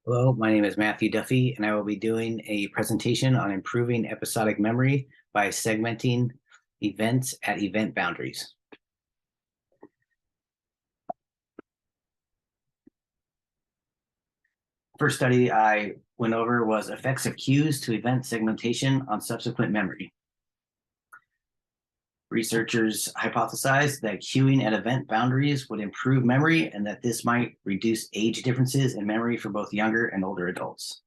Hello, my name is Matthew Duffy, and I will be doing a presentation on improving episodic memory by segmenting events at event boundaries. First study I went over was effects of cues to event segmentation on subsequent memory. Researchers hypothesized that cueing at event boundaries would improve memory and that this might reduce age differences in memory for both younger and older adults.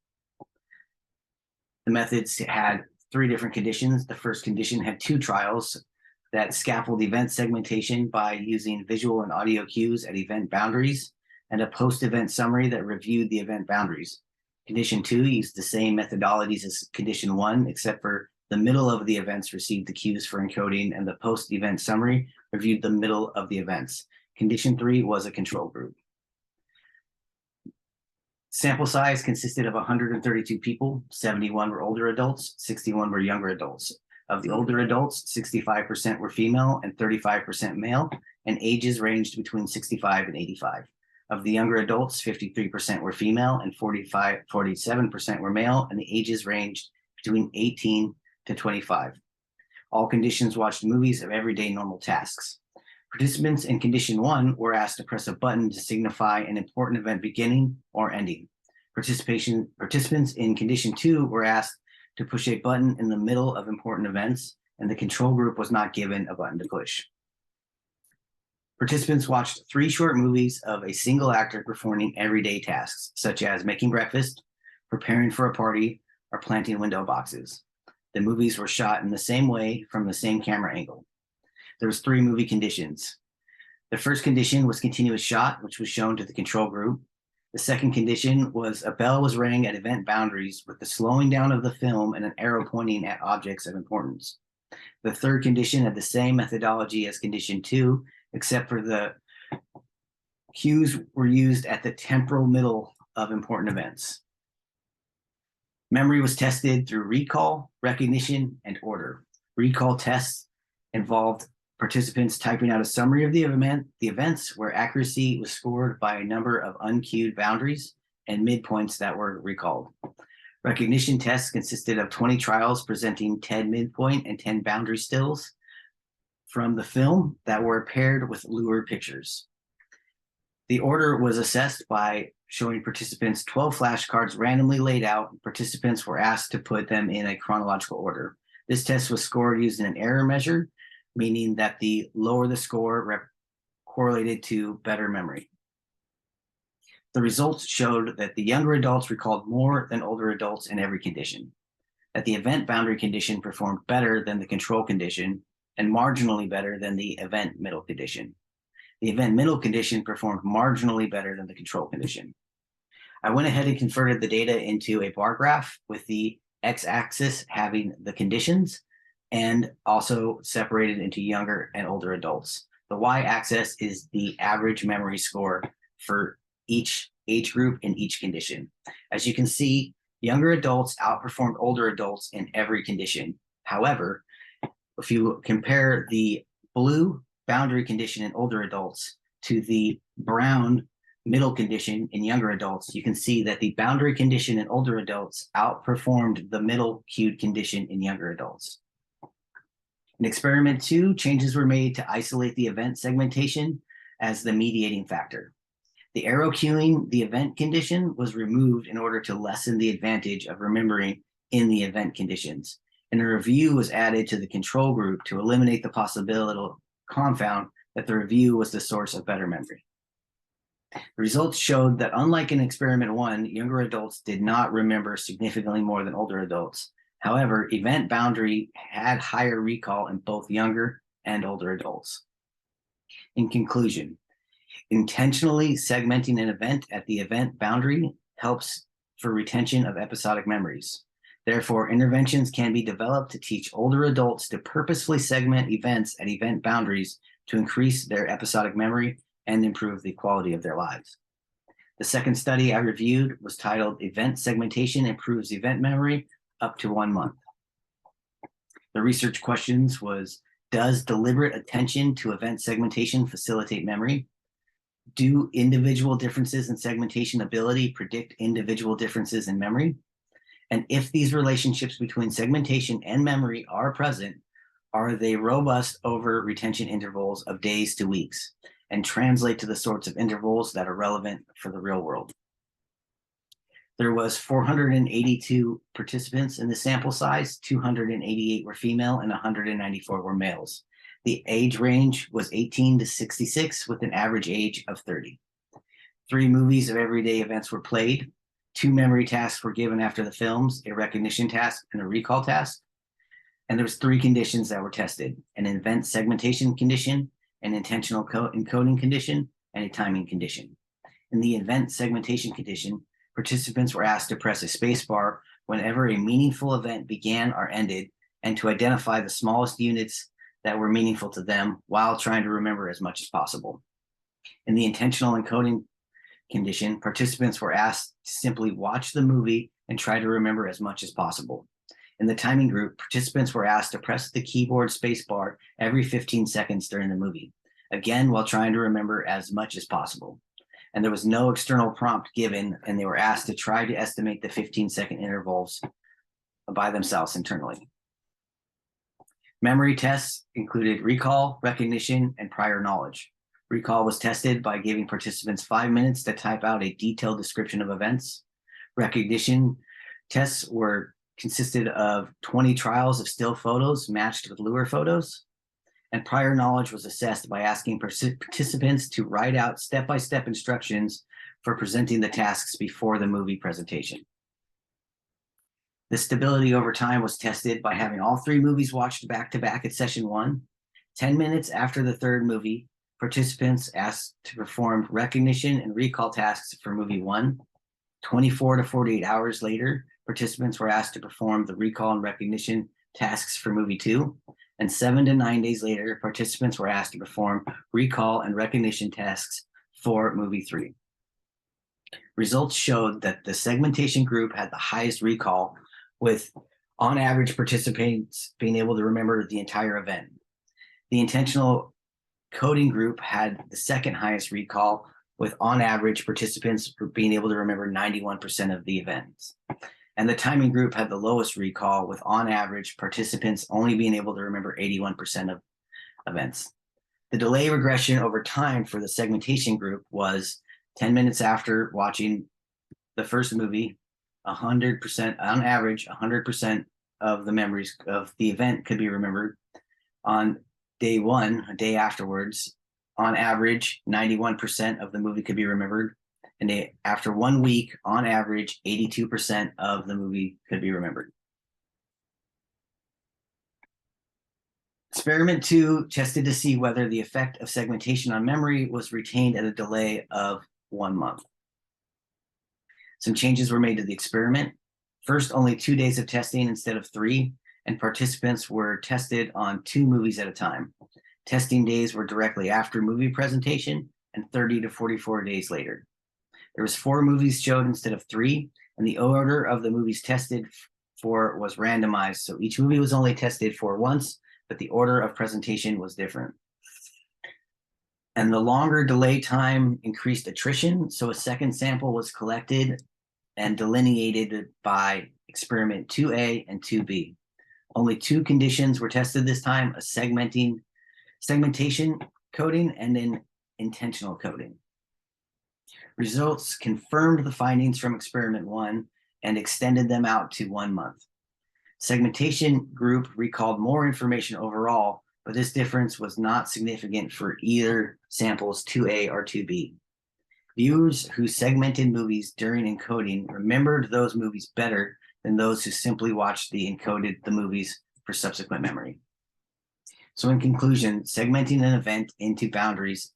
The methods had three different conditions. The first condition had two trials that scaffold event segmentation by using visual and audio cues at event boundaries, and a post-event summary that reviewed the event boundaries. Condition 2 used the same methodologies as condition 1, except for the middle of the events received the cues for encoding, and the post-event summary reviewed the middle of the events. Condition 3 was a control group. Sample size consisted of 132 people. 71 were older adults, 61 were younger adults. Of the older adults, 65% were female and 35% male, and ages ranged between 65 and 85. Of the younger adults, 53% were female and 47% were male, and the ages ranged between 18 to 25. All conditions watched movies of everyday normal tasks. Participants in condition 1 were asked to press a button to signify an important event beginning or ending. Participants in condition 2 were asked to push a button in the middle of important events, and the control group was not given a button to push. Participants watched 3 short movies of a single actor performing everyday tasks, such as making breakfast, preparing for a party, or planting window boxes. The movies were shot in the same way from the same camera angle. There was 3 movie conditions. The first condition was continuous shot, which was shown to the control group. The second condition was a bell was rang at event boundaries with the slowing down of the film and an arrow pointing at objects of importance. The third condition had the same methodology as condition 2, except for the cues were used at the temporal middle of important events. Memory was tested through recall, recognition, and order. Recall tests involved participants typing out a summary of the events where accuracy was scored by a number of uncued boundaries and midpoints that were recalled. Recognition tests consisted of 20 trials presenting 10 midpoint and 10 boundary stills from the film that were paired with lure pictures. The order was assessed by showing participants 12 flashcards randomly laid out. Participants were asked to put them in a chronological order. This test was scored using an error measure, meaning that the lower the score correlated to better memory. The results showed that the younger adults recalled more than older adults in every condition, that the event boundary condition performed better than the control condition and marginally better than the event middle condition. The event middle condition performed marginally better than the control condition. I went ahead and converted the data into a bar graph with the x-axis having the conditions and also separated into younger and older adults. The y-axis is the average memory score for each age group in each condition. As you can see, younger adults outperformed older adults in every condition. However, if you compare the blue boundary condition in older adults to the brown middle condition in younger adults, you can see that the boundary condition in older adults outperformed the middle cued condition in younger adults. In experiment 2, changes were made to isolate the event segmentation as the mediating factor. The arrow cueing the event condition was removed in order to lessen the advantage of remembering in the event conditions, and a review was added to the control group to eliminate the possibility of confound that the review was the source of better memory. The results showed that unlike in experiment 1, younger adults did not remember significantly more than older adults. However, event boundary had higher recall in both younger and older adults. In conclusion, intentionally segmenting an event at the event boundary helps for retention of episodic memories. Therefore, interventions can be developed to teach older adults to purposefully segment events at event boundaries to increase their episodic memory and improve the quality of their lives. The second study I reviewed was titled Event Segmentation Improves Event Memory up to 1 month. The research questions was, does deliberate attention to event segmentation facilitate memory? Do individual differences in segmentation ability predict individual differences in memory? And if these relationships between segmentation and memory are present, are they robust over retention intervals of days to weeks and translate to the sorts of intervals that are relevant for the real world? There was 482 participants in the sample size, 288 were female and 194 were males. The age range was 18 to 66 with an average age of 30. 3 movies of everyday events were played. 2 memory tasks were given after the films, a recognition task and a recall task. And there was 3 conditions that were tested: an event segmentation condition, an intentional encoding condition, and a timing condition. In the event segmentation condition, participants were asked to press a spacebar whenever a meaningful event began or ended, and to identify the smallest units that were meaningful to them while trying to remember as much as possible. In the intentional encoding condition, participants were asked to simply watch the movie and try to remember as much as possible. In the timing group, participants were asked to press the keyboard spacebar every 15 seconds during the movie, again while trying to remember as much as possible. And there was no external prompt given, and they were asked to try to estimate the 15-second intervals by themselves internally. Memory tests included recall, recognition, and prior knowledge. Recall was tested by giving participants 5 minutes to type out a detailed description of events. Recognition tests consisted of 20 trials of still photos matched with lure photos. And prior knowledge was assessed by asking participants to write out step-by-step instructions for presenting the tasks before the movie presentation. The stability over time was tested by having all 3 movies watched back-to-back at session 1. 10 minutes after the 3rd movie, participants asked to perform recognition and recall tasks for movie 1. 24 to 48 hours later, participants were asked to perform the recall and recognition tasks for movie 2. And 7 to 9 days later, participants were asked to perform recall and recognition tasks for movie 3. Results showed that the segmentation group had the highest recall, with on average participants being able to remember the entire event. The intentional coding group had the second highest recall, with on average participants being able to remember 91% of the events. And the timing group had the lowest recall, with on average participants only being able to remember 81% of events. The delay regression over time for the segmentation group was 10 minutes after watching the first movie, 100%, on average, 100% of the memories of the event could be remembered. On day 1, a day afterwards, on average, 91% of the movie could be remembered. And after 1 week, on average, 82% of the movie could be remembered. Experiment 2 tested to see whether the effect of segmentation on memory was retained at a delay of 1 month. Some changes were made to the experiment. First, only 2 days of testing instead of 3, and participants were tested on 2 movies at a time. Testing days were directly after movie presentation and 30 to 44 days later. There was 4 movies showed instead of 3, and the order of the movies tested for was randomized. So each movie was only tested for once, but the order of presentation was different. And the longer delay time increased attrition. So a second sample was collected and delineated by experiment 2A and 2B. Only 2 conditions were tested this time: a segmentation coding and an intentional coding. Results confirmed the findings from experiment 1 and extended them out to 1 month. Segmentation group recalled more information overall, but this difference was not significant for either samples 2A or 2B. Viewers who segmented movies during encoding remembered those movies better than those who simply watched the movies for subsequent memory. So in conclusion, segmenting an event into boundaries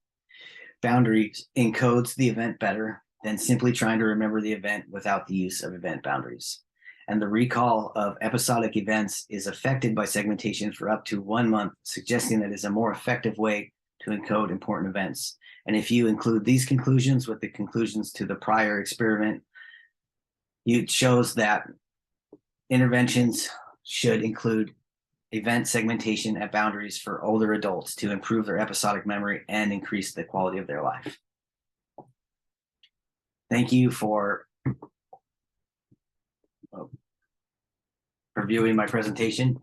encodes the event better than simply trying to remember the event without the use of event boundaries. And the recall of episodic events is affected by segmentation for up to 1 month, suggesting that it is a more effective way to encode important events. And if you include these conclusions with the conclusions to the prior experiment, it shows that interventions should include event segmentation at boundaries for older adults to improve their episodic memory and increase the quality of their life. Thank you for viewing my presentation.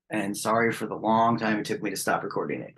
And sorry for the long time it took me to stop recording it.